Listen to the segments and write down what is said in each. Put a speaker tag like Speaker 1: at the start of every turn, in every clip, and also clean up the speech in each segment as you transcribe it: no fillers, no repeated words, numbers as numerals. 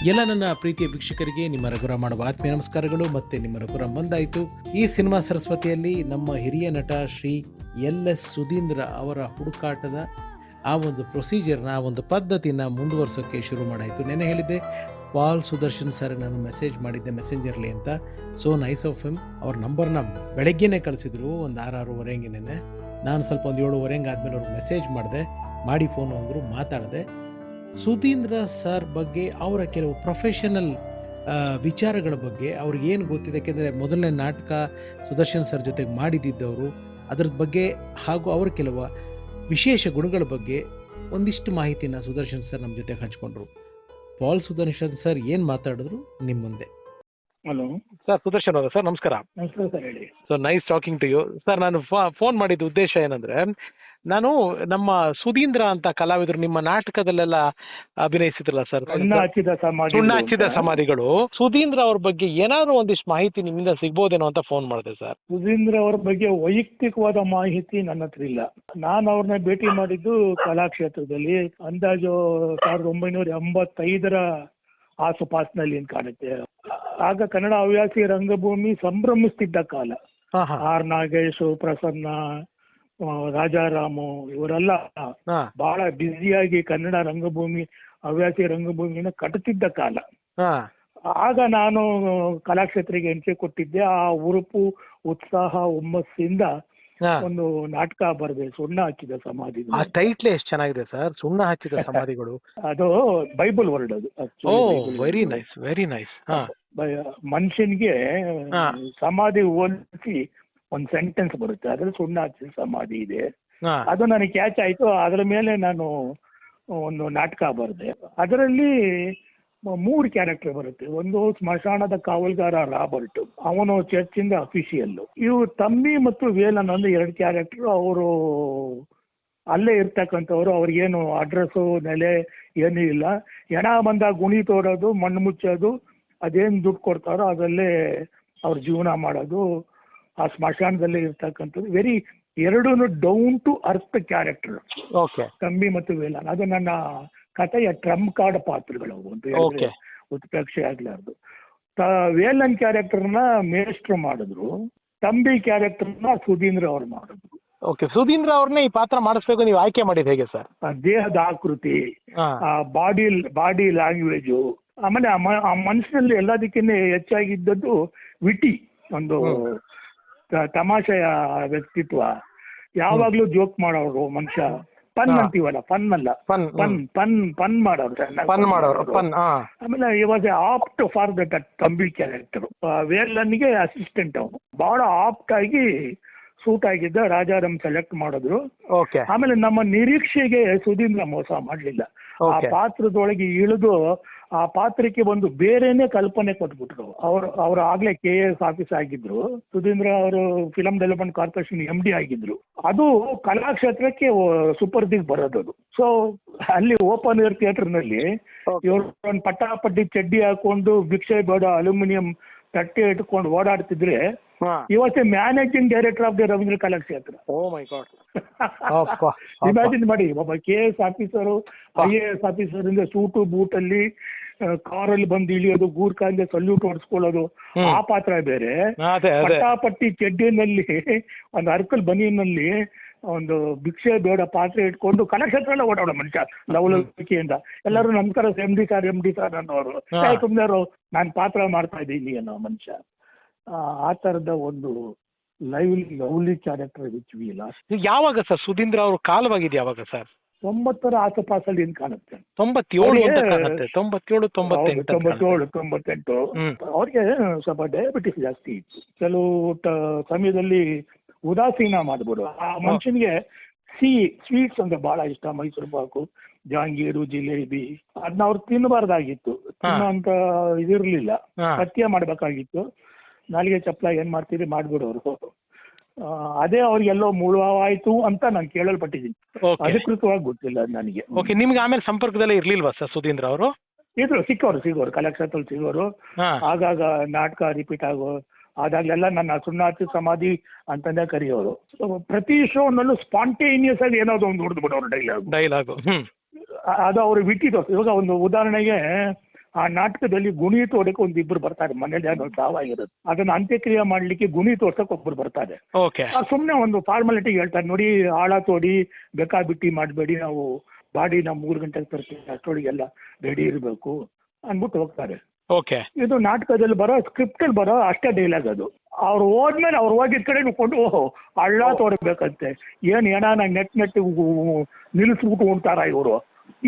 Speaker 1: ಎಲ್ಲ ನನ್ನ ಪ್ರೀತಿಯ ವೀಕ್ಷಕರಿಗೆ ನಿಮ್ಮ ರಘುರಾಮ್ ಮಾಡುವ ಆತ್ಮೀಯ ನಮಸ್ಕಾರಗಳು. ಮತ್ತೆ ನಿಮ್ಮ ರಘುರಾಮ್ ಬಂದಾಯಿತು. ಈ ಸಿನಿಮಾ ಸರಸ್ವತಿಯಲ್ಲಿ ನಮ್ಮ ಹಿರಿಯ ನಟ ಶ್ರೀ LS ಸುಧೀಂದ್ರ ಅವರ ಹುಡುಕಾಟದ ಆ ಒಂದು ಪ್ರೊಸೀಜರ್ನ, ಆ ಒಂದು ಪದ್ಧತಿನ ಮುಂದುವರ್ಸೋಕ್ಕೆ ಶುರು ಮಾಡಾಯಿತು. ನೆನೆ ಹೇಳಿದ್ದೆ ಪಾಲ್ ಸುದರ್ಶನ್ ಸರ್ ನಾನು ಮೆಸೇಜ್ ಮಾಡಿದ್ದೆ ಮೆಸೆಂಜರ್ಲಿ ಅಂತ. So nice of him. ಅವ್ರ ನಂಬರ್ನ ಬೆಳಗ್ಗೆನೇ ಕಳಿಸಿದ್ರು, ಒಂದು 6-6:30 ನೆನೆ. ನಾನು ಸ್ವಲ್ಪ ಒಂದು 7:30 ಆದಮೇಲೆ ಅವ್ರಿಗೆ ಮೆಸೇಜ್ ಮಾಡಿ ಫೋನ್ ಅಂದರು, ಮಾತಾಡಿದೆ. ಸುಧೀಂದ್ರ ಸರ್ ಬಗ್ಗೆ ಅವರ ಕೆಲವು ಪ್ರೊಫೆಷನಲ್ ವಿಚಾರಗಳ ಬಗ್ಗೆ ಅವ್ರಿಗೆ ಏನು ಗೊತ್ತಿದೆ, ಯಾಕೆಂದರೆ ಮೊದಲನೇ ನಾಟಕ ಸುದರ್ಶನ್ ಸರ್ ಜೊತೆಗೆ ಮಾಡಿದ್ದವರು, ಅದರ ಬಗ್ಗೆ ಹಾಗೂ ಅವರ ಕೆಲವು ವಿಶೇಷ ಗುಣಗಳ ಬಗ್ಗೆ ಒಂದಿಷ್ಟು ಮಾಹಿತಿನ ಸುದರ್ಶನ್ ಸರ್ ನಮ್ಮ ಜೊತೆಗೆ ಹಂಚ್ಕೊಂಡ್ರು. ಪಾಲ್ ಸುದರ್ಶನ್ ಸರ್ ಏನು ಮಾತಾಡಿದ್ರು ನಿಮ್ಮ ಮುಂದೆ.
Speaker 2: ಹಲೋ
Speaker 3: ಸರ್, ಸುದರ್ಶನ್ ಅವರ ಸರ್ ನಮಸ್ಕಾರ.
Speaker 2: ನಮಸ್ಕಾರ ಸರ್, ಹೇಳಿ.
Speaker 3: So nice talking to you sir. ನಾನು ಫೋನ್ ಮಾಡಿದ ಉದ್ದೇಶ ಏನಂದ್ರೆ, ನಾನು ನಮ್ಮ ಸುಧೀಂದ್ರ ಅಂತ ಕಲಾವಿದರು ನಿಮ್ಮ ನಾಟಕದಲ್ಲೆಲ್ಲ ಅಭಿನಯಿಸಿದ್ರಲ್ಲ ಸರ್,
Speaker 2: ಸುಣ್ಣ ಹಚ್ಚಿದ ಸಮಾಧಿ.
Speaker 3: ಸುಣ್ಣ ಹಚ್ಚಿದ ಸಮಾಧಿಗಳು, ಸುಧೀಂದ್ರ ಅವ್ರ ಬಗ್ಗೆ ಏನಾದ್ರು ಒಂದಿಷ್ಟು ಮಾಹಿತಿ ನಿಮ್ಮಿಂದ ಸಿಗ್ಬೋದೇನೋ ಅಂತ ಫೋನ್ ಮಾಡಿದೆ ಸರ್.
Speaker 2: ಸುಧೀಂದ್ರ ಅವರ ಬಗ್ಗೆ ವೈಯಕ್ತಿಕವಾದ ಮಾಹಿತಿ ನನ್ನ ಹತ್ರ ಇಲ್ಲ. ನಾನು ಅವ್ರನ್ನ ಭೇಟಿ ಮಾಡಿದ್ದು ಕಲಾಕ್ಷೇತ್ರದಲ್ಲಿ ಅಂದಾಜು 1985 ಆಸುಪಾಸಿನಲ್ಲಿ ಅಂತ ಕಾಣುತ್ತೆ. ಆಗ ಕನ್ನಡ ಹವ್ಯಾಸಿ ರಂಗಭೂಮಿ ಸಂಭ್ರಮಿಸ್ತಿದ್ದ ಕಾಲ. ಆರ್ ನಾಗೇಶ್, ಪ್ರಸನ್ನ, ರಾಜಾರಾಮು ಇವರೆಲ್ಲ ಬಹಳ ಬ್ಯುಸಿಯಾಗಿ ಕನ್ನಡ ರಂಗಭೂಮಿ, ಹವ್ಯಾಸಿ ರಂಗಭೂಮಿನ ಕಟ್ಟುತ್ತಿದ್ದ ಕಾಲ. ಆಗ ನಾನು ಕಲಾಕ್ಷೇತ್ರಕ್ಕೆ ಎಂಟ್ರಿ ಕೊಟ್ಟಿದ್ದೆ. ಆ ಉರುಪು, ಉತ್ಸಾಹ, ಹುಮ್ಮಸ್ಸಿಂದ ಒಂದು ನಾಟಕ ಬರೆದೆ, ಸುಣ್ಣ ಹಚ್ಚಿದ ಸಮಾಧಿಗಳು.
Speaker 3: ಆ ಟೈಟ್ಲ್ ಎಷ್ಟು ಚೆನ್ನಾಗಿದೆ ಸರ್, ಸುಣ್ಣ ಹಚ್ಚಿದ ಸಮಾಧಿಗಳು.
Speaker 2: ಅದು ಬೈಬಲ್ ವರ್ಡ್. ಅದು
Speaker 3: ವೆರಿ ನೈಸ್, ವೆರಿ ನೈಸ್.
Speaker 2: ಮನುಷ್ಯನ್ಗೆ ಸಮಾಧಿ ಹೋಲಿಸಿ ಒಂದು ಸೆಂಟೆನ್ಸ್ ಬರುತ್ತೆ, ಅದ್ರಲ್ಲಿ ಸುಣ್ಣ ಹಚ್ಚಿದ ಸಮಾಧಿ ಇದೆ. ಅದು ನನಗೆ ಕ್ಯಾಚ್ ಆಯ್ತು. ಅದರ ಮೇಲೆ ನಾನು ಒಂದು ನಾಟಕ ಬರೆದೆ. ಅದರಲ್ಲಿ 3 ಕ್ಯಾರೆಕ್ಟರ್ ಬರುತ್ತೆ. ಒಂದು ಸ್ಮಶಾನದ ಕಾವಲ್ಗಾರ ರಾಬರ್ಟ್, ಅವನು ಚರ್ಚಿಂದ ಅಫಿಷಿಯಲ್. ಇವು ತಮ್ಮಿ ಮತ್ತು ವೇಲನ್ ಒಂದು 2 ಕ್ಯಾರೆಕ್ಟರ್. ಅವರು ಅಲ್ಲೇ ಇರ್ತಕ್ಕಂಥವ್ರು. ಅವ್ರಿಗೇನು ಅಡ್ರೆಸ್ಸು, ನೆಲೆ ಏನೂ ಇಲ್ಲ. ಹೆಣ ಬಂದಾಗ ಗುಣಿ ತೋಡೋದು, ಮಣ್ಣು ಮುಚ್ಚೋದು, ಅದೇನು ದುಡ್ಡು ಕೊಡ್ತಾರೋ ಅದರಲ್ಲೇ ಅವ್ರ ಜೀವನ ಮಾಡೋದು. ಆ ಸ್ಮಶಾನದಲ್ಲೇ ಇರ್ತಕ್ಕಂಥದ್ದು. ವೆರಿ ಎರಡೂ ಡೌನ್ ಟು ಅರ್ತ್ ಕ್ಯಾರೆಕ್ಟರ್, ತಮ್ಮಿ ಮತ್ತು ವೇಲನ್. ಅದು ನನ್ನ ಕಥೆಯ ಟ್ರಂಪ್ ಕಾರ್ಡ್ ಪಾತ್ರಗಳು ಅಂತ ಹೇಳಿದ್ರೆ ಉತ್ಪ್ರೇಕ್ಷೆ ಆಗ್ಲಾರ್ದು. ವೇಲನ್ ಕ್ಯಾರೆಕ್ಟರ್ನ ಮೇಷ್ಟ್ರು ಮಾಡಿದ್ರು, ತಂಬಿ ಕ್ಯಾರೆಕ್ಟರ್ನ ಸುಧೀಂದ್ರ ಅವ್ರು ಮಾಡಿದ್ರು.
Speaker 3: ಓಕೆ, ಸುಧೀಂದ್ರ ಅವ್ರನ್ನೇ ಈ ಪಾತ್ರ ಮಾಡಿಸ್ಬೇಕು ನೀವು ಆಯ್ಕೆ ಮಾಡಿದ್ ಹೇಗೆ ಸರ್?
Speaker 2: ದೇಹದ ಆಕೃತಿ, ಬಾಡಿ ಲ್ಯಾಂಗ್ವೇಜು, ಆಮೇಲೆ ಆ ಮನುಷ್ಯನಲ್ಲಿ ಎಲ್ಲದಕ್ಕಿಂತ ಹೆಚ್ಚಾಗಿದ್ದದ್ದು ವಿಟಿ, ಒಂದು ತಮಾಷೆಯ ವ್ಯಕ್ತಿತ್ವ. ಯಾವಾಗ್ಲೂ ಜೋಕ್ ಮಾಡೋರು ಮನುಷ್ಯ. ಫನ್ ಅಂತೀವಲ್ಲ, ಫನ್ ಅಲ್ಲ, ಫನ್ ಮಾಡೋರು. ಆಮೇಲೆ ಈ was apt for that Thambi character. ವೇಲನ್ಗೆ ಅಸಿಸ್ಟೆಂಟ್ ಅವನು. ಬಹಳ ಆಪ್ಟ್ ಆಗಿ ಸೂಟ್ ಆಗಿದ್ದ. ರಾಜಾರಾಮ್ ಸೆಲೆಕ್ಟ್ ಮಾಡಿದ್ರು. ಆಮೇಲೆ ನಮ್ಮ ನಿರೀಕ್ಷೆಗೆ ಸುಧೀಂದ್ರ ಮೋಸ ಮಾಡ್ಲಿಲ್ಲ. ಆ ಪಾತ್ರದೊಳಗೆ ಇಳಿದು ಆ ಪಾತ್ರಕ್ಕೆ ಒಂದು ಬೇರೆನೆ ಕಲ್ಪನೆ ಕೊಟ್ಬಿಟ್ರು. ಅವರು ಆಗ್ಲೇ KS ಆಫೀಸ್ ಆಗಿದ್ರು. ಸುಧೀಂದ್ರ ಅವರು ಫಿಲಂ ಡೆವಲಪ್ಮೆಂಟ್ ಕಾರ್ಪೊರೇಷನ್ MD ಆಗಿದ್ರು. ಅದು ಕಲಾಕ್ಷೇತ್ರಕ್ಕೆ ಸುಪರ್ದಿಗೆ ಬರೋದು. ಸೊ ಅಲ್ಲಿ ಓಪನ್ ಏರ್ ಥಿಯೇಟರ್ ನಲ್ಲಿ ಇವರು ಒಂದು ಪಟ್ಟಾಪಟ್ಟಿ ಚಡ್ಡಿ ಹಾಕೊಂಡು ಭಿಕ್ಷೆ ಬೇಡ ಅಲ್ಯೂಮಿನಿಯಂ ತಟ್ಟೆ ಇಟ್ಕೊಂಡು ಓಡಾಡ್ತಿದ್ರೆ, ಇವತ್ತೇ managing director of the Ravindra Kalakshetra. Imagine ಮಾಡಿ, ಒಬ್ಬ KS ಆಫೀಸರು, IAS ಆಫೀಸರ್ ಇಂದ ಸೂಟು ಬೂಟಲ್ಲಿ ಕಾರಲ್ಲಿ ಬಂದು ಇಳಿಯೋದು, ಗೂರ್ಖಾನ್ಗೆ ಸಲ್ಯೂಟ್ ಹೊಡ್ಸ್ಕೊಳ್ಳೋದು, ಆ ಪಾತ್ರ ಬೇರೆ. ಪಟ್ಟಾಪಟ್ಟಿ ಚಡ್ಡಿನಲ್ಲಿ, ಒಂದು ಅರ್ಕಲ್ ಬನಿಯಲ್ಲಿ ಒಂದು ಭಿಕ್ಷೆ ಬೇಡ ಪಾತ್ರೆ ಇಟ್ಕೊಂಡು ಕಲಾಕ್ಷೇತ್ರ ಎಲ್ಲ ಓಡಾಡೋ ಮನುಷ್ಯ ಲವಲವಿಕೆಯಿಂದ. ಎಲ್ಲರೂ ನಮಸ್ಕಾರ MD ಸರ್ ಅನ್ನೋರು. ಸುಮ್ಮನೆ ನಾನು ಪಾತ್ರ ಮಾಡ್ತಾ ಇದ್ದೀನಿ ಅನ್ನೋ ಮನುಷ್ಯ. ಆ ತರದ ಒಂದು ಲವ್ಲಿ ಕ್ಯಾರೆಕ್ಟರ್ ವಿಚ್
Speaker 3: ಯಾವಾಗ ಸರ್ ಸುಧೀಂದ್ರ ಅವರು ಕಾಲವಾಗಿದೆ ಯಾವಾಗ ಸರ್?
Speaker 2: 90ರ ಆಸುಪಾಸಲ್ಲಿ ಏನ್ ಕಾಣುತ್ತೆ.
Speaker 3: 97,
Speaker 2: 98. ಅವ್ರಿಗೆ ಸ್ವಲ್ಪ ಡಯಾಬಿಟಿಸ್ ಜಾಸ್ತಿ ಇತ್ತು. ಕೆಲವು ಸಮಯದಲ್ಲಿ ಉದಾಸೀನ ಮಾಡ್ಬಿಡು. ಆ ಮನುಷ್ಯನಿಗೆ ಸ್ವೀಟ್ಸ್ ಅಂದ್ರೆ ಬಹಳ ಇಷ್ಟ. ಮೈಸೂರು ಪಾಕು, ಜಾಂಗೀರು, ಜಿಲೇಬಿ, ಅದನ್ನ ಅವ್ರು ತಿನ್ನಬಾರ್ದಾಗಿತ್ತು. ತಿನ್ನೋಂತ ಇದಿರ್ಲಿಲ್ಲ, ಪಥ್ಯ ಮಾಡ್ಬೇಕಾಗಿತ್ತು. ನಾಲಿಗೆ ಚಪ್ಪಲ ಏನ್ ಮಾಡ್ತೀರಿ ಮಾಡ್ಬಿಡೋರು. ಅದೇ ಅವ್ರಿಗೆಲ್ಲೋ ಮುಳುವಾಯ್ತು ಅಂತ ನಾನು ಕೇಳಲ್ಪಟ್ಟಿದ್ದೀನಿ. ಅಧಿಕೃತವಾಗಿ ಗೊತ್ತಿಲ್ಲ ನನಗೆ.
Speaker 3: ನಿಮ್ಗೆ ಆಮೇಲೆ ಸಂಪರ್ಕದಲ್ಲೇ ಇರ್ಲಿಲ್ವಾ ಸರ್ ಸುಧೀಂದ್ರ ಅವರು?
Speaker 2: ಇದ್ರು, ಸಿಗೋರು ಕಲಾಕ್ಷೇತ್ರದಲ್ಲಿ ಸಿಗೋರು. ಆಗಾಗ ನಾಟಕ ರಿಪೀಟ್ ಆದಾಗ್ಲೆಲ್ಲ ನನ್ನ ಸುಣ್ಣ ಹಚ್ಚಿದ ಸಮಾಧಿ ಅಂತಂದೇ ಕರೆಯೋರು. ಪ್ರತಿ ಶೋನಲ್ಲೂ ಸ್ಪಾಂಟೇನಿಯಸ್ ಆಗಿ ಏನಾದ್ರು ಒಂದು ಹೊಡೆದು ಬಿಡೋರು ಡೈಲಾಗ್.
Speaker 3: ಡೈಲಾಗ್
Speaker 2: ಅದು ಅವ್ರು ಬಿಟ್ಟಿದ್ದು. ಇವಾಗ ಒಂದು ಉದಾಹರಣೆಗೆ ಆ ನಾಟಕದಲ್ಲಿ ಗುಣಿ ತೋಡಕ್ಕೆ ಒಂದಿಬ್ರು ಬರ್ತಾರೆ, ಮನೇಲಿ ಏನೋ ಸಾವಾಗಿರುತ್ತೆ, ಅದನ್ನ ಅಂತ್ಯಕ್ರಿಯೆ ಮಾಡ್ಲಿಕ್ಕೆ ಗುಣಿ ತೋರ್ಸಕ್ ಒಬ್ರು ಬರ್ತಾರೆ. ಸುಮ್ನೆ ಒಂದು ಫಾರ್ಮಾಲಿಟಿ ಹೇಳ್ತಾರೆ, ನೋಡಿ ಆಳ ತೋಡಿ ಬೇಕಾಬಿಟ್ಟಿ ಮಾಡಬೇಡಿ, ನಾವು ಬಾಡಿನ 3 ಗಂಟೆಗೆ ತರ್ತೀವಿ, ಅಷ್ಟೊಳಗೆಲ್ಲ ರೆಡಿ ಇರಬೇಕು ಅಂದ್ಬಿಟ್ಟು ಹೋಗ್ತಾರೆ. ಇದು ನಾಟಕದಲ್ಲಿ ಬರೋ ಸ್ಕ್ರಿಪ್ಟ್ ಅಲ್ಲಿ ಬರೋ ಅಷ್ಟೇ ಡೈಲಾಗ್ ಅದು. ಅವ್ರು ಹೋದ್ಮೇಲೆ ಅವ್ರು ಹೋಗಿದ್ ಕಡೆ ಕೊಂಡು ಓಹೋ ಹಳ್ಳ ತೋರ್ಬೇಕಂತೆ, ಏನಾನ ನೆಟ್ ನಿಲ್ಲಿಸ್ಬಿಟ್ಟು ಉಣ್ತಾರ ಇವರು,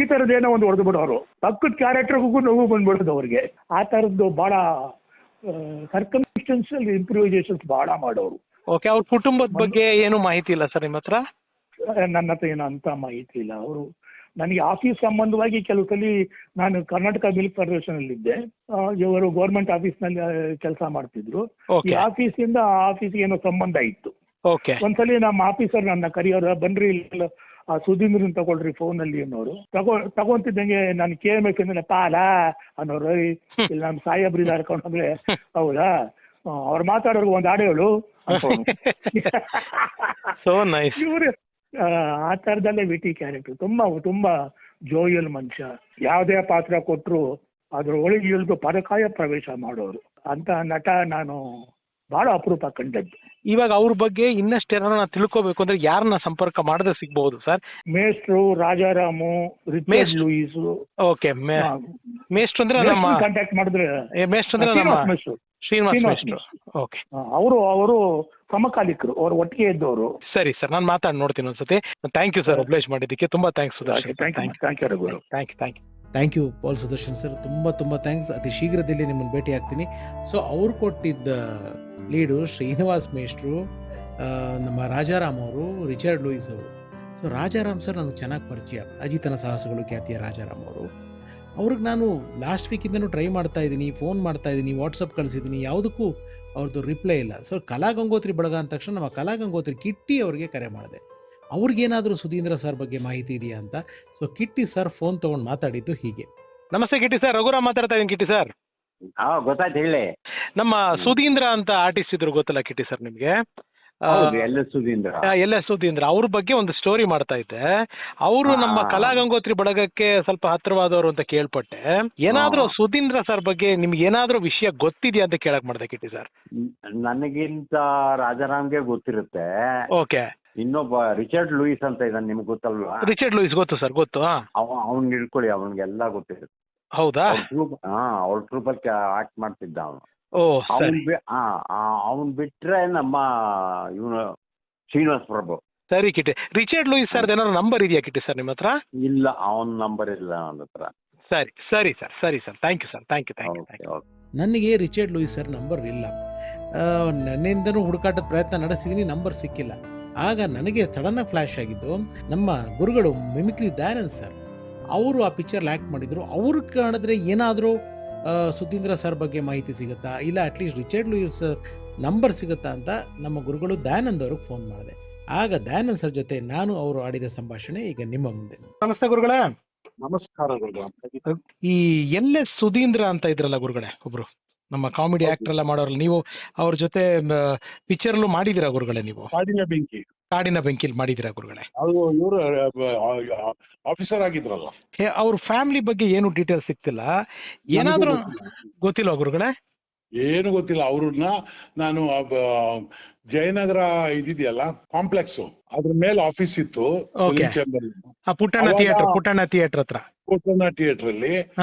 Speaker 2: ಈ ತರದ್ದೇನೋ ಒಂದು ಹೊಡೆದು ಬಿಡೋರು, ಪಕ್ಕದ ಕ್ಯಾರೆಕ್ಟರ್ಗೂ ನೋವು ಬಂದ್ಬಿಡೋದು ಅವ್ರಿಗೆ. ಆ ತರದ್ದು ಬಹಳ ಸರ್ಕಮ್ಸ್ಟೆನ್ಷಿಯಲ್ ಇಂಪ್ರೂವೈಸೇಷನ್ಸ್ ಬಹಳ ಮಾಡೋರು.
Speaker 3: ಅವ್ರ ಕುಟುಂಬದ ಬಗ್ಗೆ ಏನು ಮಾಹಿತಿ ಇಲ್ಲ ಸರ್ ನಿಮ್ಮ ಹತ್ರ?
Speaker 2: ನನ್ನ ಹತ್ರ ಏನೋ ಅಂತ ಮಾಹಿತಿ ಇಲ್ಲ. ಅವರು ನನಗೆ ಆಫೀಸ್ ಸಂಬಂಧವಾಗಿ ಕೆಲವು ಸಲ, ನಾನು ಕರ್ನಾಟಕ ಮಿಲ್ಕ್ ಫೆಡರೇಷನ್ ಅಲ್ಲಿ ಇದ್ದೆ, ಇವರು ಗೌರ್ಮೆಂಟ್ ಆಫೀಸ್ ನಲ್ಲಿ ಕೆಲಸ ಮಾಡ್ತಿದ್ರು. ಈ ಆಫೀಸಿಂದ ಆ ಆಫೀಸ್ಗೆ ಏನೋ ಸಂಬಂಧ ಇತ್ತು. ಒಂದ್ಸಲಿ ನಮ್ಮ ಆಫೀಸರ್ ನನ್ನ ಕರೆಯೋರು, ಬನ್ರಿ ಇಲ್ಲ ಸುಧೀಂದ್ರನ್ ತಗೊಳ್ರಿ ಫೋನ್ ಅಲ್ಲಿ ಅನ್ನೋರು. ತಗೊಂತಿದ್ದಂಗೆ ನಾನು KMF ಇಂದ ಪಾಲ ಅನ್ನೋರು, ಇಲ್ಲ ನಮ್ಮ ಸಾಹೇಬ್ರು ಇದಾರ್ಕೊಂಡು ಅಂದ್ರೆ ಹೌದಾ ಅವ್ರು ಮಾತಾಡೋರ್ಗು ಒಂದ್ ಹಾಡು ಹೇಳು ಇವ್ರು ಆ ತರದಲ್ಲೇ ವಿಟಿ ಕ್ಯಾರೆಕ್ಟರ್. ತುಂಬಾ ಜೋಯಲ್ ಮನುಷ್ಯ, ಯಾವ್ದೇ ಪಾತ್ರ ಕೊಟ್ರು ಅದ್ರ ಒಳಗೆ ಇಳಿದು ಪರಕಾಯ ಪ್ರವೇಶ ಮಾಡೋರು ಅಂತ ನಟ ನಾನು ಬಹಳ ಅಪರೂಪ ಕಂಡದ್ದು.
Speaker 3: ಇವಾಗ ಅವ್ರ ಬಗ್ಗೆ ಇನ್ನಷ್ಟೇನಾದ್ರು ನಾವು ತಿಳ್ಕೊಬೇಕು ಅಂದ್ರೆ ಯಾರನ್ನ ಸಂಪರ್ಕ ಮಾಡಿದ್ರೆ ಸಿಗ್ಬಹುದು ಸರ್?
Speaker 2: ಮೇಸ್ಟ್ರು ರಾಜಾರಾಮು, ರಿಚರ್ಡ್ ಲೂಯಿಸ್.
Speaker 3: ಮೇಸ್ಟ್ರು ಅಂದ್ರೆ ನಮ್ಮ
Speaker 2: ಕಾಂಟ್ಯಾಕ್ಟ್ ಮಾಡಿದ್ರೆ
Speaker 3: ಮೇಸ್ಟ್ರು ಅಂದ್ರೆ ನಮ್ಮ ಶ್ರೀನಿವಾಸ್.
Speaker 2: ಅವರು ಸಮಕಾಲಿಕರು, ಅವ್ರು ಒಟ್ಟಿಗೆ ಇದ್ದವರು.
Speaker 3: ಸರಿ ಸರ್, ನಾನು ಮಾತಾಡಿ ನೋಡ್ತೀನಿ ಒಂದ್ಸತಿ. ಥ್ಯಾಂಕ್ ಯು ಸರ್, ಒಬ್ಲೈಜ್ ಮಾಡಿದ್ದಕ್ಕೆ ತುಂಬಾ thanks Sudarshan.
Speaker 1: Thank you pal Sudarshan sir, ತುಂಬ ಥ್ಯಾಂಕ್ಸ್. ಅತಿ ಶೀಘ್ರದಲ್ಲಿ ನಿಮ್ಮನ್ನು ಭೇಟಿ ಆಗ್ತೀನಿ. ಸೊ ಅವ್ರು ಕೊಟ್ಟಿದ್ದ ಲೀಡು ಶ್ರೀನಿವಾಸ್ ಮೇಷ್ಟ್ರು, ನಮ್ಮ ರಾಜಾರಾಮ್ ಅವರು, ರಿಚರ್ಡ್ ಲೂಯಿಸ್ ಅವರು. ಸೊ ರಾಜಾರಾಮ್ ಸರ್ ನನಗೆ ಚೆನ್ನಾಗಿ ಪರಿಚಯ, ಅಜಿತನ ಸಾಹಸಗಳು ಖ್ಯಾತಿಯ ರಾಜಾರಾಮ್ ಅವರು. ಅವ್ರಿಗೆ ನಾನು ಲಾಸ್ಟ್ ವೀಕಿಂದನೂ ಟ್ರೈ ಮಾಡ್ತಾ ಇದ್ದೀನಿ, ಫೋನ್ ಮಾಡ್ತಾ ಇದ್ದೀನಿ, ವಾಟ್ಸಪ್ ಕಳಿಸಿದ್ದೀನಿ, ಯಾವುದಕ್ಕೂ ಅವ್ರದ್ದು ರಿಪ್ಲೈ ಇಲ್ಲ. ಸೊ ಕಲಾ ಗಂಗೋತ್ರಿ ಬಳಗ ಅಂದ ತಕ್ಷಣ ನಮ್ಮ ಕಲಾ ಗಂಗೋತ್ರಿ ಕಿಟ್ಟಿ ಅವ್ರಿಗೆ ಕರೆ ಮಾಡಿದೆ, ಅವ್ರಿಗೇನಾದರೂ ಸುಧೀಂದ್ರ ಸರ್ ಬಗ್ಗೆ ಮಾಹಿತಿ ಇದೆಯಾ ಅಂತ. ಸೊ ಕಿಟ್ಟಿ ಸರ್ ಫೋನ್ ತೊಗೊಂಡು ಮಾತಾಡಿದ್ದು ಹೀಗೆ.
Speaker 3: ನಮಸ್ತೆ ಕಿಟ್ಟಿ ಸರ್, ರಘುರಾಮ್ ಮಾತಾಡ್ತಾ ಇದ್ದೀನಿ. ಕಿಟ್ಟಿ ಸರ್
Speaker 4: ಗೊತ್ತಾಯ್ತು ಹೇಳಿ.
Speaker 3: ನಮ್ಮ ಸುಧೀಂದ್ರ ಅಂತ ಆರ್ಟಿಸ್ಟ್ ಇದ್ರು, ಗೊತ್ತಲ್ಲ ಕಿಟ್ಟಿ ಸರ್ ನಿಮ್ಗೆ?
Speaker 4: ಎಲ್
Speaker 3: ಎಸ್ ಸುಧೀಂದ್ರ ಅವ್ರ ಬಗ್ಗೆ ಒಂದು ಸ್ಟೋರಿ ಮಾಡ್ತಾ ಇದ್ದೆ. ಅವರು ನಮ್ಮ ಕಲಾ ಗಂಗೋತ್ರಿ ಬಳಗಕ್ಕೆ ಸ್ವಲ್ಪ ಹತ್ರವಾದವರು ಅಂತ ಕೇಳ್ಪಟ್ಟೆ. ಏನಾದ್ರೂ ಸುಧೀಂದ್ರ ಸರ್ ಬಗ್ಗೆ ನಿಮ್ಗೆ ಏನಾದ್ರೂ ವಿಷಯ ಗೊತ್ತಿದ್ಯಾ ಅಂತ ಕೇಳಕ್ ಮಾಡಿದೆ ಕಿಟ್ಟಿ ಸರ್.
Speaker 4: ನನಗಿಂತ ರಾಜಾರಾಮ್ಗೆ ಗೊತ್ತಿರುತ್ತೆ. ಇನ್ನೊಬ್ಬ ರಿಚರ್ಡ್ ಲೂಯಿಸ್ ಅಂತ ಇದ್ದಾನೆ, ನಿಮ್ಗೆ ಗೊತ್ತಲ್ವಾ?
Speaker 3: ರಿಚರ್ಡ್ ಲೂಯಿಸ್ ಗೊತ್ತು ಸರ್, ಗೊತ್ತು.
Speaker 4: ಅವ್ನ್ ಹಿಡ್ಕೊಳ್ಳಿ, ಅವನಿಗೆಲ್ಲ ಗೊತ್ತಿರುತ್ತೆ.
Speaker 3: ಹೌದಾ?
Speaker 4: ಅವ್ರ ಟ್ರೂಪಲ್ಲಿ ಆಕ್ಟ್ ಮಾಡ್ತಿದ್ದ ಅವನು. ಅವನ್ ಬಿಟ್ರೆ ನಮ್ಮ ಇವನು ಶ್ರೀನಿವಾಸ್ ಪ್ರಭು.
Speaker 3: ಸರಿ ಕಿಟ್ಟಿ, ರಿಚರ್ಡ್ ಲೂಯಿಸ್ ಸರ್ ಏನಾದ್ರು ನಂಬರ್ ಇದೆಯಾ ಕಿಟ್ಟಿ ಸರ್ ನಿಮ್ಮ ಹತ್ರ?
Speaker 4: ಇಲ್ಲ, ಅವನ್ ನಂಬರ್ ಇಲ್ಲ ನನ್ನ ಹತ್ರ.
Speaker 3: ಸರಿ ಸರ್, ಥ್ಯಾಂಕ್ ಯು.
Speaker 1: ನನಗೆ ರಿಚರ್ಡ್ ಲೂಯಿಸ್ ಸರ್ ನಂಬರ್ ಇಲ್ಲ. ನನ್ನಿಂದನೂ ಹುಡುಕಾಟದ ಪ್ರಯತ್ನ ನಡೆಸಿದ್ದೀನಿ, ನಂಬರ್ ಸಿಕ್ಕಿಲ್ಲ. ಆಗ ನನಗೆ ಸಡನ್ನಾಗಿ ಫ್ಲ್ಯಾಶ್ ಆಗಿದ್ದು, ನಮ್ಮ ಗುರುಗಳು ಮಿಮಿಕ್ರಿ ದಯಾನಂದ್ ಸರ್, ಅವರು ಆ ಪಿಕ್ಚರ್ ಆ್ಯಕ್ಟ್ ಮಾಡಿದರು. ಅವ್ರು ಕಾಣಿದ್ರೆ ಏನಾದರೂ ಸುಧೀಂದ್ರ ಸರ್ ಬಗ್ಗೆ ಮಾಹಿತಿ ಸಿಗುತ್ತಾ, ಇಲ್ಲ at least Richard Louis sir number ಸಿಗುತ್ತಾ ಅಂತ ನಮ್ಮ ಗುರುಗಳು ದಯಾನಂದ್ ಅವ್ರಿಗೆ ಫೋನ್ ಮಾಡಿದೆ. ಆಗ ದಯಾನಂದ್ ಸರ್ ಜೊತೆ ನಾನು ಅವರು ಆಡಿದ ಸಂಭಾಷಣೆ ಈಗ ನಿಮ್ಮ ಮುಂದೆ.
Speaker 3: ನಮಸ್ತೆ ಗುರುಗಳೇ.
Speaker 5: ನಮಸ್ಕಾರ.
Speaker 3: ಈ LS ಸುಧೀಂದ್ರ ಅಂತ ಇದ್ರಲ್ಲ ಗುರುಗಳೇ, ಒಬ್ರು ನಮ್ಮ ಕಾಮಿಡಿ ಆಕ್ಟರ್ ಎಲ್ಲ ಮಾಡೋರಲ್ಲ, ನೀವು ಅವ್ರ ಜೊತೆ ಪಿಕ್ಚರ್ ಅಲ್ಲೂ ಮಾಡಿದಿರಾ ಗುರುಗಳೇ? ನೀವು ಕಾಡಿನ ಬೆಂಕಿಲ್ ಮಾಡಿದಿರಾ ಗುರುಗಳೇ?
Speaker 5: ಇವರು ಆಫೀಸರ್ ಆಗಿದ್ರಲ್ಲ.
Speaker 3: ಅವ್ರ ಫ್ಯಾಮಿಲಿ ಬಗ್ಗೆ ಏನು ಡೀಟೇಲ್ಸ್ ಸಿಗ್ತಿಲ್ಲ, ಏನಾದ್ರೂ ಗೊತ್ತಿಲ್ವಾ ಗುರುಗಳೇ?
Speaker 5: ಏನು ಗೊತ್ತಿಲ್ಲ. ಅವ್ರನ್ನ ನಾನು ಜಯನಗರ ಇದಿದೆಯಲ್ಲ ಕಾಂಪ್ಲೆಕ್ಸ್, ಅದ್ರ ಮೇಲೆ ಆಫೀಸ್ ಇತ್ತು,
Speaker 3: ಪುಟ್ಟಣ್ಣ ಥಿಯೇಟರ್ ಹತ್ರ.
Speaker 5: ಪುಟ್ಟಣ್ಣ ಥಿಯೇಟರ್ ಅಲ್ಲಿ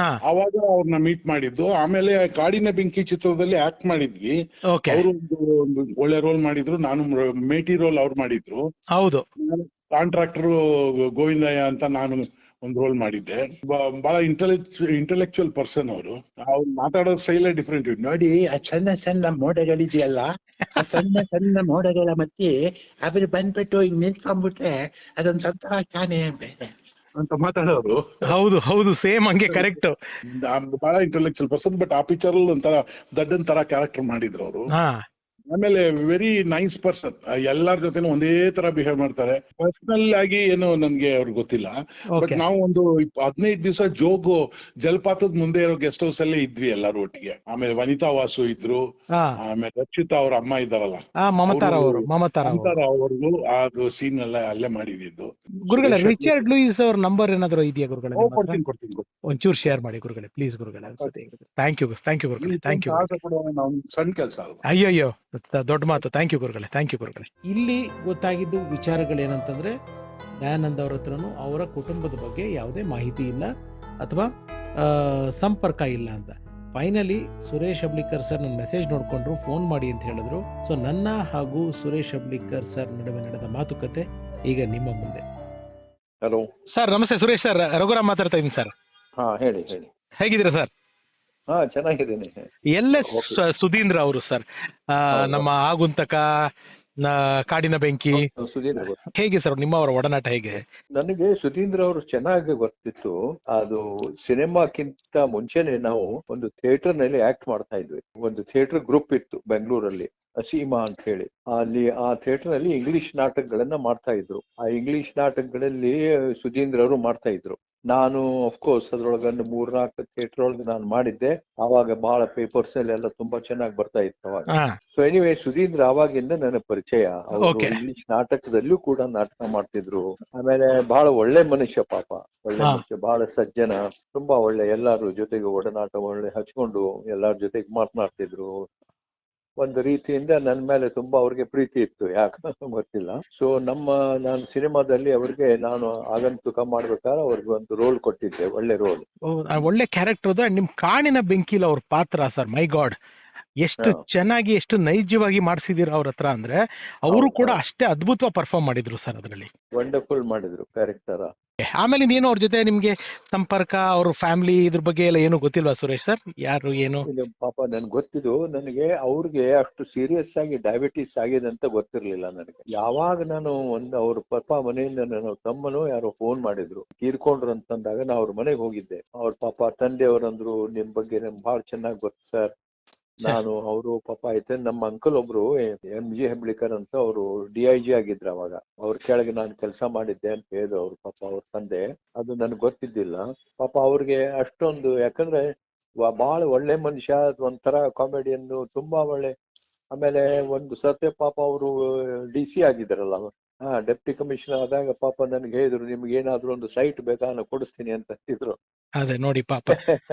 Speaker 5: ಅವಾಗ ಅವ್ರನ್ನ ಮೀಟ್ ಮಾಡಿದ್ದು. ಆಮೇಲೆ ಕಾಡಿನ ಬೆಂಕಿ ಚಿತ್ರದಲ್ಲಿ ಆಕ್ಟ್ ಮಾಡಿದ್ವಿ. ಅವರು ಒಂದು ಒಳ್ಳೆ ರೋಲ್ ಮಾಡಿದ್ರು, ನಾನು ಮೇಟಿ ರೋಲ್ ಅವ್ರು ಮಾಡಿದ್ರು.
Speaker 3: ಹೌದು.
Speaker 5: ಕಾಂಟ್ರಾಕ್ಟರ್ ಗೋವಿಂದಯ್ಯ ಅಂತ ನಾನು ಒಂದು ರೋಲ್ ಮಾಡಿದ್ದೆ. ಬಹಳ ಇಂಟೆಲೆಕ್ಚುಯಲ್ ಪರ್ಸನ್ ಅವರು. ಅವ್ರು ಮಾತಾಡೋ ಸ್ಟೈಲೇ ಡಿಫ್ರೆಂಟ್. ನೋಡಿ ಆ ಸಣ್ಣ ಸಣ್ಣ ಮೋಡಗಳಿದೆಯಲ್ಲ, ಆ ಸಣ್ಣ ಸಣ್ಣ ಮೋಡಗಳ ಮಧ್ಯೆ ಅವ್ರು ಬಂದ್ಬಿಟ್ಟು ಹಿಂಗ್ ನಿಂತ್ಕೊಂಡ್ಬಿಟ್ರೆ ಅದೊಂದ್ ಸಂತರ ಕಾಣೆ ಬೇರೆ ಅಂತ ಮಾತಾಡೋರು.
Speaker 3: ಹೌದು ಸೇಮ್ ಹಂಗೆ, ಕರೆಕ್ಟ್.
Speaker 5: ಬಹಳ ಇಂಟೆಲೆಕ್ಚುಯಲ್ ಪರ್ಸನ್. ಬಟ್ ಆ ಪಿಕ್ಚರ್ ಅಲ್ಲಿ ಒಂಥರ ದಡ್ಡನ್ ತರ ಕ್ಯಾರೆಕ್ಟರ್ ಮಾಡಿದ್ರು ಅವರು. ಆಮೇಲೆ ವೆರಿ ನೈಸ್ ಪರ್ಸನ್, ಎಲ್ಲರ ಜೊತೆನೂ ಒಂದೇ ತರ ಬಿಹೇವ್ ಮಾಡ್ತಾರೆ. ಪರ್ಸನಲ್ ಆಗಿ ಏನು ನನ್ಗೆ ಅವ್ರಿಗೆ ಗೊತ್ತಿಲ್ಲ, ಬಟ್ ನಾವು ಒಂದು 15 ದಿವಸ ಜೋಗು ಜಲಪಾತದ ಮುಂದೆ ಇರೋ ಗೆಸ್ಟ್ ಹೌಸ್ ಅಲ್ಲೇ ಇದ್ವಿ ಎಲ್ಲರೂ ಒಟ್ಟಿಗೆ. ಆಮೇಲೆ ವನಿತಾ ವಾಸು ಇದ್ರು, ಆಮೇಲೆ ರಕ್ಷಿತಾ ಅವ್ರ ಅಮ್ಮ ಇದ್ದಾರಲ್ಲ ಮಮತಾರ ಅವ್ರಿಗೂ ಅದು ಸೀನ್ ಎಲ್ಲ ಅಲ್ಲೇ ಮಾಡಿದ್ದು.
Speaker 1: ಗುರುಗಳೇ, ರಿಚರ್ಡ್ ಲೂಯಿಸ್ ಅವ್ರ ನಂಬರ್ ಏನಾದ್ರು ಇದೆಯಾ ಗುರುಗಳೇ?
Speaker 5: ಕೊಡ್ತೀನಿ.
Speaker 1: ಒಂಚೂರು ಶೇರ್ ಮಾಡಿ ಗುರುಗಳೇ, ಪ್ಲೀಸ್ ಗುರುಗಳೇ. ಥ್ಯಾಂಕ್ ಯು ಗುರುಗಳೇ, ಥ್ಯಾಂಕ್ ಯು.
Speaker 5: ಸಣ್ಣ ಕೆಲಸ ಅಲ್ಲ.
Speaker 1: ಅಯ್ಯಯ್ಯೋ, ದೊಡ್ಡ ಮಾತು. ಥ್ಯಾಂಕ್ ಯು ಗುರುಗಳೇ. ಇಲ್ಲಿ ಗೊತ್ತಾಗಿದ್ದು ವಿಚಾರಗಳೇನಂತಂದ್ರೆ, ದಯಾನಂದ್ ಅವ್ರ ಹತ್ರನೂ ಅವರ ಕುಟುಂಬದ ಬಗ್ಗೆ ಯಾವುದೇ ಮಾಹಿತಿ ಇಲ್ಲ ಅಥವಾ ಸಂಪರ್ಕ ಇಲ್ಲ ಅಂತ. ಫೈನಲಿ ಸುರೇಶ್ ಅಬ್ಳಿಕರ್ ಸರ್ ನನ್ನ ಮೆಸೇಜ್ ನೋಡ್ಕೊಂಡ್ರು, ಫೋನ್ ಮಾಡಿ ಅಂತ ಹೇಳಿದ್ರು. ಸೊ ನನ್ನ ಹಾಗೂ ಸುರೇಶ್ ಅಬ್ಳಿಕರ್ ಸರ್ ನಡುವೆ ನಡೆದ ಮಾತುಕತೆ ಈಗ ನಿಮ್ಮ ಮುಂದೆ.
Speaker 6: ಹಲೋ
Speaker 1: ಸರ್, ನಮಸ್ತೆ. ಸುರೇಶ್ ಸರ್, ರಘುರಾಮ್ ಮಾತಾಡ್ತಾ ಇದ್ದೀನಿ ಸರ್.
Speaker 6: ಹಾ, ಹೇಳಿ.
Speaker 1: ಹೇಗಿದ್ದೀರಾ ಸರ್?
Speaker 6: ಹಾ, ಚೆನ್ನಾಗಿದ್ದೀನಿ.
Speaker 1: LS ಸುಧೀಂದ್ರ ಅವರು ಸರ್, ನಮ್ಮ ಆಗುಂತಕ, ಕಾಡಿನ ಬೆಂಕಿ.
Speaker 6: ಸುಧೀಂದ್ರ
Speaker 1: ಹೇಗೆ ಸರ್ ನಿಮ್ಮ ಅವರ ಒಡನಾಟ ಹೇಗೆ?
Speaker 6: ನನಗೆ ಸುಧೀಂದ್ರ ಅವರು ಚೆನ್ನಾಗಿ ಗೊತ್ತಿತ್ತು. ಅದು ಸಿನಿಮಾಕ್ಕಿಂತ ಮುಂಚೆನೆ ನಾವು ಒಂದು ಥಿಯೇಟರ್ ನಲ್ಲಿ ಆಕ್ಟ್ ಮಾಡ್ತಾ ಇದ್ವಿ. ಒಂದು ಥಿಯೇಟರ್ ಗ್ರೂಪ್ ಇತ್ತು ಬೆಂಗಳೂರಲ್ಲಿ, ಅಸೀಮಾ ಅಂತ ಹೇಳಿ. ಅಲ್ಲಿ ಆ ಥಿಯೇಟರ್ ನಲ್ಲಿ ಇಂಗ್ಲಿಷ್ ನಾಟಕಗಳನ್ನ ಮಾಡ್ತಾ ಇದ್ರು. ಆ ಇಂಗ್ಲಿಷ್ ನಾಟಕಗಳಲ್ಲಿ ಸುಧೀಂದ್ರ ಅವರು ಮಾಡ್ತಾ ಇದ್ರು. ನಾನು ಅಫ್ಕೋರ್ಸ್ ಅದ್ರೊಳಗ 3-4 ಥಿಯೇಟರ್ ಒಳಗೆ ನಾನು ಮಾಡಿದ್ದೆ. ಆವಾಗ ಬಹಳ ಪೇಪರ್ಸ್ ಎಲ್ಲ ತುಂಬಾ ಚೆನ್ನಾಗಿ ಬರ್ತಾ ಇತ್ತು ಅವಾಗ. ಸೊ ಎನಿವೇ, ಸುಧೀಂದ್ರ ಆವಾಗಿಂದ ನನ್ನ ಪರಿಚಯ. ಅವರು ಇಂಗ್ಲಿಷ್ ನಾಟಕದಲ್ಲೂ ಕೂಡ ನಾಟಕ ಮಾಡ್ತಿದ್ರು. ಆಮೇಲೆ ಬಹಳ ಒಳ್ಳೆ ಮನುಷ್ಯ, ಪಾಪ ಒಳ್ಳೆ ಮನುಷ್ಯ, ಬಹಳ ಸಜ್ಜನ, ತುಂಬಾ ಒಳ್ಳೆ. ಎಲ್ಲಾರು ಜೊತೆಗೆ ಒಡನಾಟ ಒಳ್ಳೆ ಹಚ್ಕೊಂಡು ಎಲ್ಲಾರ ಜೊತೆಗೆ ಮಾತನಾಡ್ತಿದ್ರು. ಒಂದು ರೀತಿಯಿಂದ ನನ್ನ ಮೇಲೆ ತುಂಬಾ ಅವ್ರಿಗೆ ಪ್ರೀತಿ ಇತ್ತು, ಯಾಕ ಗೊತ್ತಿಲ್ಲ. ಸೊ ನಾನು ಸಿನಿಮಾದಲ್ಲಿ ಅವ್ರಿಗೆ ನಾನು ಆಗಂತುಕ ಮಾಡ್ಬೇಕಾದ್ರೆ ಅವ್ರಿಗೆ ಒಂದು ರೋಲ್ ಕೊಟ್ಟಿದ್ದೆ, ಒಳ್ಳೆ ರೋಲ್,
Speaker 1: ಒಳ್ಳೆ ಕ್ಯಾರೆಕ್ಟರ್ ಅದು. ನಿಮ್ ಕಾಡಿನ ಬೆಂಕಿಲ ಅವ್ರ ಪಾತ್ರ ಸರ್, ಮೈ ಗಾಡ್, ಎಷ್ಟು ಚೆನ್ನಾಗಿ, ಎಷ್ಟು ನೈಜವಾಗಿ ಮಾಡಿಸಿದಿರ ಅವ್ರ ಹತ್ರ ಅಂದ್ರೆ. ಅವರು ಕೂಡ ಅಷ್ಟೇ ಅದ್ಭುತವಾಗಿ ಪರ್ಫಾರ್ಮ್ ಮಾಡಿದ್ರು ಸರ್ ಅದರಲ್ಲಿ.
Speaker 6: ವಂಡರ್ಫುಲ್ ಮಾಡಿದ್ರು ಕ್ಯಾರೆಕ್ಟರ್.
Speaker 1: ಆಮೇಲೆ ನೀನು ಅವ್ರ ಜೊತೆ ನಿಮ್ಗೆ ಸಂಪರ್ಕ, ಅವ್ರ ಫ್ಯಾಮಿಲಿ ಇದ್ರ ಬಗ್ಗೆ ಎಲ್ಲ ಏನು ಗೊತ್ತಿಲ್ವಾ ಸುರೇಶ್ ಸರ್? ಯಾರು ಏನು?
Speaker 6: ಪಾಪ ನನ್ಗೆ ಗೊತ್ತಿದ್ದು, ನನಗೆ ಅವ್ರಿಗೆ ಅಷ್ಟು ಸೀರಿಯಸ್ ಆಗಿ ಡಯಾಬಿಟಿಸ್ ಆಗಿದೆ ಅಂತ ಗೊತ್ತಿರ್ಲಿಲ್ಲ ನನಗೆ. ಯಾವಾಗ ನಾನು ಅವ್ರ ಪಾಪ ಮನೆಯಿಂದ ನನ್ನ ತಮ್ಮನೋ ಯಾರೋ ಫೋನ್ ಮಾಡಿದ್ರು, ತೀರ್ಕೊಂಡ್ರು ಅಂತಂದಾಗ ನಾ ಅವ್ರ ಮನೆಗೆ ಹೋಗಿದ್ದೆ. ಅವ್ರ ಪಾಪ ತಂದೆಯವರಂದ್ರು, ನಿಮ್ ಬಗ್ಗೆ ನಮ್ಗೆ ಬಹಳ ಚೆನ್ನಾಗಿ ಗೊತ್ತು ಸರ್. ನಾನು ಅವರು ಪಾಪ ಐತೆ, ನಮ್ಮ ಅಂಕಲ್ ಒಬ್ರು MG ಹೆಬ್ಳಿಕರ್ ಅಂತ, ಅವರು DIG ಆಗಿದ್ರು ಅವಾಗ. ಅವ್ರ ಕೆಳಗೆ ನಾನು ಕೆಲಸ ಮಾಡಿದ್ದೆ ಅಂತ ಹೇಳಿದ್ರು ಅವ್ರು, ಪಾಪ ಅವ್ರ ತಂದೆ. ಅದು ನನ್ಗೆ ಗೊತ್ತಿದ್ದಿಲ್ಲ ಪಾಪ ಅವ್ರಿಗೆ ಅಷ್ಟೊಂದು. ಯಾಕಂದ್ರೆ ಬಹಳ ಒಳ್ಳೆ ಮನುಷ್ಯ, ಒಂಥರ ಕಾಮಿಡಿಯನ್, ತುಂಬಾ ಒಳ್ಳೆ. ಆಮೇಲೆ ಒಂದು ಸತ್ಯ ಪಾಪ ಅವರು DC ಆಗಿದ್ರಲ್ಲ, ಡೆಪ್ಟಿ ಕಮಿಷನರ್ ಆದಾಗ ಪಾಪ ನನ್ಗೆ ಹೇಳಿದ್ರು, ನಿಮ್ಗೆ ಏನಾದ್ರು ಒಂದು ಸೈಟ್ ಬೇಕಾ, ನಾನು ಕೊಡಿಸ್ತೀನಿ ಅಂತ ಅಂತಿದ್ರು.
Speaker 1: ಅದೇ ನೋಡಿ ಪಾಪ.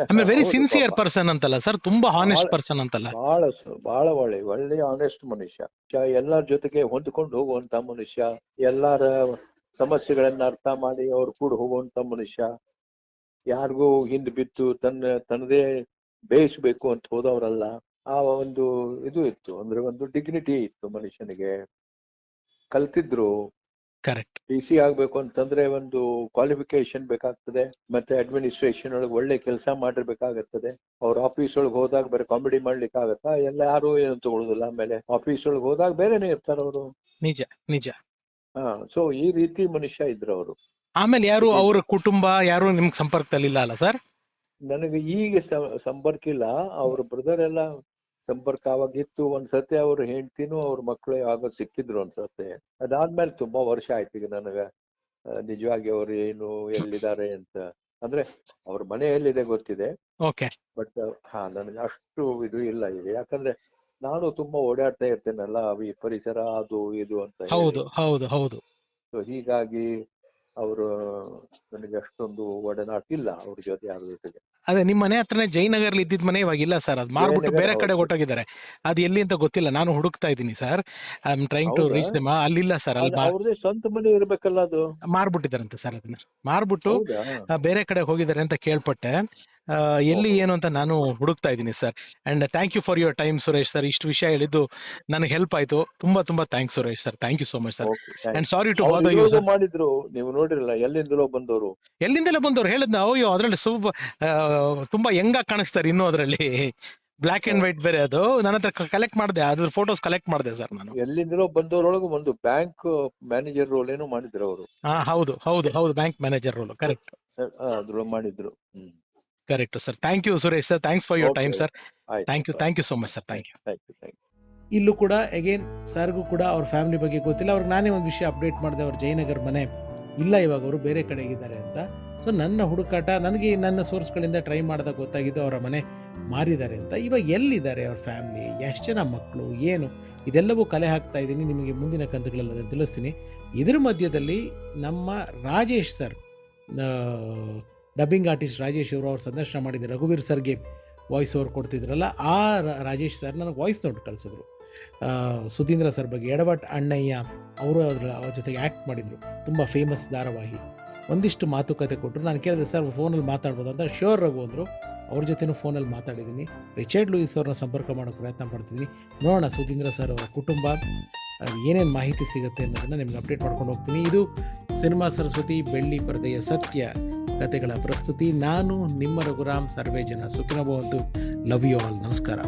Speaker 1: ಆಮೇಲೆ ವೆರಿ ಸಿನ್ಸಿಯರ್ ಪರ್ಸನ್ ಅಂತಲ್ಲ ಸರ್, ತುಂಬಾ ಹಾನೆಸ್ಟ್ ಪರ್ಸನ್ ಅಂತಲ್ಲ.
Speaker 6: ಬಹಳ ಒಳ್ಳೆ ಆನೆಸ್ಟ್ ಮನುಷ್ಯ. ಎಲ್ಲಾರ ಜೊತೆಗೆ ಹೊಂದ್ಕೊಂಡು ಹೋಗುವಂತ ಮನುಷ್ಯ, ಎಲ್ಲಾರ ಸಮಸ್ಯೆಗಳನ್ನ ಅರ್ಥ ಮಾಡಿ ಅವ್ರು ಕೂಡ ಹೋಗುವಂತ ಮನುಷ್ಯ. ಯಾರಿಗೂ ಹಿಂದ್ ಬಿದ್ದು ತನ್ನದೇ ಬೇಯಿಸ್ಬೇಕು ಅಂತ ಹೋದವರಲ್ಲ. ಆ ಒಂದು ಇದು ಇತ್ತು, ಅಂದ್ರೆ ಒಂದು ಡಿಗ್ನಿಟಿ ಇತ್ತು ಮನುಷ್ಯನಿಗೆ. ಕಲ್ತಿದ್ರು.
Speaker 1: ಕರೆಕ್ಟ್.
Speaker 6: DC ಆಗ್ಬೇಕು ಅಂತಂದ್ರೆ ಒಂದು ಕ್ವಾಲಿಫಿಕೇಶನ್ ಬೇಕಾಗ್ತದೆ, ಮತ್ತೆ ಅಡ್ಮಿನಿಸ್ಟ್ರೇಷನ್ ಒಳಗೆ ಒಳ್ಳೆ ಕೆಲಸ ಮಾಡಿರ್ಬೇಕಾಗತ್ತದೆ. ಅವ್ರ ಆಫೀಸ್ ಒಳಗೆ ಹೋದಾಗ ಬೇರೆ ಕಾಮಿಡಿ ಮಾಡ್ಲಿಕ್ಕೆ ಆಗತ್ತಾ? ಎಲ್ಲ ಯಾರು ಏನು ತಗೊಳುದಿಲ್ಲ. ಆಮೇಲೆ ಆಫೀಸ್ ಒಳಗೆ ಹೋದಾಗ ಬೇರೆನೆ ಇರ್ತಾರ ಅವರು.
Speaker 1: ನಿಜ.
Speaker 6: ಸೊ ಈ ರೀತಿ ಮನುಷ್ಯ ಇದ್ರು ಅವರು.
Speaker 1: ಆಮೇಲೆ ಯಾರು ಅವ್ರ ಕುಟುಂಬ ಯಾರು ನಿಮ್ಗೆ ಸಂಪರ್ಕದಲ್ಲಿ ಇಲ್ಲ ಅಲ್ಲ ಸರ್?
Speaker 6: ನನಗೆ ಈಗ ಸಂಪರ್ಕ ಇಲ್ಲ. ಅವ್ರ ಬ್ರದರ್ ಎಲ್ಲ ಸಂಪರ್ಕ ಅವಾಗಿತ್ತು. ಒಂದ್ಸತಿ ಅವ್ರ ಹೆಂಡ್ತಿನೂ ಅವ್ರ ಮಕ್ಕಳು ಆಗ ಸಿಕ್ಕಿದ್ರು ಒಂದ್ಸತಿ. ಅದಾದ್ಮೇಲೆ ತುಂಬಾ ವರ್ಷ ಆಯ್ತು ಈಗ ನನಗ ನಿಜವಾಗಿ ಅವ್ರು ಏನು ಎಲ್ಲಿದ್ದಾರೆ ಅಂತ. ಅಂದ್ರೆ ಅವ್ರ ಮನೆ ಎಲ್ಲಿದೆ ಗೊತ್ತಿದೆ, ಬಟ್ ನನಗೆ ಅಷ್ಟು ಇದು ಇಲ್ಲ ಈಗ. ಯಾಕಂದ್ರೆ ನಾನು ತುಂಬಾ ಓಡಾಡ್ತಾ ಇರ್ತೇನಲ್ಲ ಈ ಪರಿಸರ ಅದು ಇದು ಅಂತ.
Speaker 1: ಹೌದು.
Speaker 6: ಸೊ ಹೀಗಾಗಿ ಅವರು ನನಗೆ ಅಷ್ಟೊಂದು ಒಡನಾಟ ಇಲ್ಲ ಅವ್ರ ಜೊತೆ, ಯಾರ ಜೊತೆಗೆ.
Speaker 1: ಅದೇ ನಿಮ್ಮ ಮನೆ ಹತ್ರನೇ ಜಯನಗರ್ಲಿ ಇದ್ದಿದ್ ಮನೆ ಇವಾಗ ಇಲ್ಲ ಸರ್, ಅದು ಮಾರ್ಬಿಟ್ಟು ಬೇರೆ ಕಡೆ ಹೊಟ್ಟೋಗಿದ್ದಾರೆ. ಅದು ಎಲ್ಲಿ ಅಂತ ಗೊತ್ತಿಲ್ಲ, ನಾನು ಹುಡುಕ್ತಾ ಇದ್ದೀನಿ sir. I am trying to reach them. ಅಲ್ಲಿಲ್ಲ ಸರ್, ಅಲ್ಲಿ
Speaker 6: ಅವ್ರದೇ ಸ್ವಂತ ಮನೆ ಇರ್ಬೇಕಲ್ಲ, ಅದು
Speaker 1: ಮಾರ್ಬಿಟ್ಟಿದಾರಂತೆ ಸರ್. ಅದನ್ನ ಮಾರ್ಬಿಟ್ಟು ಬೇರೆ ಕಡೆ ಹೋಗಿದ್ದಾರೆ ಅಂತ ಕೇಳ್ಪಟ್ಟೆ. ಎಲ್ಲಿ ಏನು ಅಂತ ನಾನು ಹುಡುಕ್ತಾ ಇದ್ದೀನಿ sir. And thank you for your time Suresh sir. ಇಷ್ಟು ವಿಷಯ ಹೇಳಿದ್ದು ನನಗೆ ಹೆಲ್ಪ್ ಆಯ್ತು. ತುಂಬಾ thanks Suresh sir. Thank you so much sir. And sorry to bother you sir.
Speaker 6: ಮಾಡಿದ್ರು ನೀವು ನೋಡಿರಲ್ಲ, ಎಲ್ಲಿಂದಲೋ ಬಂದವರು ಹೇಳಿದ್ನ. ಅಯ್ಯೋ, ಅದ್ರಲ್ಲಿ ತುಂಬಾ ಯಂಗಾಗಿ ಕಾಣಿಸ್ತಾರೆ ಇನ್ನೂ. ಅದ್ರಲ್ಲಿ ಬ್ಲಾಕ್ ಅಂಡ್ ವೈಟ್ ಬೇರೆ. ಅದು ನನ್ನ ಹತ್ರ ಕಲೆಕ್ಟ್ ಮಾಡಿದೆ, ಅದ್ರ ಫೋಟೋಸ್ ಕಲೆಕ್ಟ್ ಮಾಡಿದೆ ಸರ್ ನಾನು. ಎಲ್ಲಿಂದಲೋ ಬಂದವರೊಳಗೆ ಒಂದು ಬ್ಯಾಂಕ್ ಮ್ಯಾನೇಜರ್ ರೋಲ್ ಏನೋ ಮಾಡಿದ್ರು ಅವರು.
Speaker 1: ಹೌದು ಬ್ಯಾಂಕ್ ಮ್ಯಾನೇಜರ್ ರೋಲ್. ಕರೆಕ್ಟ್,
Speaker 6: ಅದ್ರೊಳಗೆ ಮಾಡಿದ್ರು.
Speaker 1: Correct sir. Thank you Suresh sir. Thanks for your time sir. Thank you so much sir. Thank you. ಇಲ್ಲೂ ಕೂಡ ಅಗೇನ್ ಸರ್ಗೂ ಕೂಡ ಅವ್ರ ಫ್ಯಾಮಿಲಿ ಬಗ್ಗೆ ಗೊತ್ತಿಲ್ಲ. ಅವ್ರಿಗೆ ನಾನೇ ಒಂದು ವಿಷಯ ಅಪ್ಡೇಟ್ ಮಾಡಿದೆ, ಅವ್ರ ಜಯನಗರ್ ಮನೆ ಇಲ್ಲ, ಇವಾಗ ಅವರು ಬೇರೆ ಕಡೆಗಿದ್ದಾರೆ ಅಂತ. ಸೊ ನನ್ನ ಹುಡುಕಾಟ, ನನಗೆ ನನ್ನ ಸೋರ್ಸ್ಗಳಿಂದ ಟ್ರೈ ಮಾಡಿದಾಗ ಗೊತ್ತಾಗಿದ್ದು ಅವರ ಮನೆ ಮಾರಿದ್ದಾರೆ ಅಂತ. ಇವಾಗ ಎಲ್ಲಿದ್ದಾರೆ ಅವ್ರ ಫ್ಯಾಮಿಲಿ, ಎಷ್ಟು ಜನ ಮಕ್ಕಳು, ಏನು, ಇದೆಲ್ಲವೂ ಕಲೆ ಹಾಕ್ತಾ ಇದ್ದೀನಿ. ನಿಮಗೆ ಮುಂದಿನ ಕಂತುಗಳಲ್ಲಿ ಅದನ್ನು ತಿಳಿಸ್ತೀನಿ. ಇದ್ರ ಮಧ್ಯದಲ್ಲಿ ನಮ್ಮ Rajesh sir, dubbing artist Rajesh ಅವರು, ಅವ್ರು ಸಂದರ್ಶನ ಮಾಡಿದ್ರು, ರಘುವೀರ್ ಸರ್ಗೆ ವಾಯ್ಸ್ ಓವರ್ ಕೊಡ್ತಿದ್ರಲ್ಲ, ಆ ರಾಜೇಶ್ ಸರ್ ನನಗೆ ವಾಯ್ಸ್ ನೋಟ್ ಕಳಿಸಿದ್ರು ಸುಧೀಂದ್ರ ಸರ್ ಬಗ್ಗೆ. ಎಡವಟ್ ಅಣ್ಣಯ್ಯ ಅವರು ಅವ್ರ ಜೊತೆಗೆ ಆ್ಯಕ್ಟ್ ಮಾಡಿದರು, ತುಂಬ ಫೇಮಸ್ ಧಾರಾವಾಹಿ. ಒಂದಿಷ್ಟು ಮಾತುಕತೆ ಕೊಟ್ಟರು. ನಾನು ಕೇಳಿದೆ ಸರ್ ಫೋನಲ್ಲಿ ಮಾತಾಡ್ಬೋದು ಅಂತ. ಶ್ಯೂರ್ ರಘು ಅಂದರು. ಅವ್ರ ಜೊತೆನೂ ಫೋನಲ್ಲಿ ಮಾತಾಡಿದ್ದೀನಿ. ರಿಚರ್ಡ್ ಲೂಯಿಸ್ ಅವ್ರನ್ನ ಸಂಪರ್ಕ ಮಾಡೋಕ್ಕೆ ಪ್ರಯತ್ನ ಪಡ್ತಿದ್ದೀನಿ. ನೋಡೋಣ ಸುಧೀಂದ್ರ ಸರ್ ಅವರ ಕುಟುಂಬ ಏನೇನು ಮಾಹಿತಿ ಸಿಗುತ್ತೆ ಅನ್ನೋದನ್ನು ನಿಮ್ಗೆ ಅಪ್ಡೇಟ್ ಮಾಡ್ಕೊಂಡು ಹೋಗ್ತೀನಿ. ಇದು ಸಿನಿಮಾ ಸರಸ್ವತಿ ಬೆಳ್ಳಿ ಪರದೆಯ ಸತ್ಯ ಕಥೆಗಳ ಪ್ರಸ್ತುತಿ. ನಾನು ನಿಮ್ಮ ರಘುರಾಮ್. ಸರ್ವೇ ಜನ ಸುಖಿನೋ ಭವಂತು. Love you all. ನಮಸ್ಕಾರ.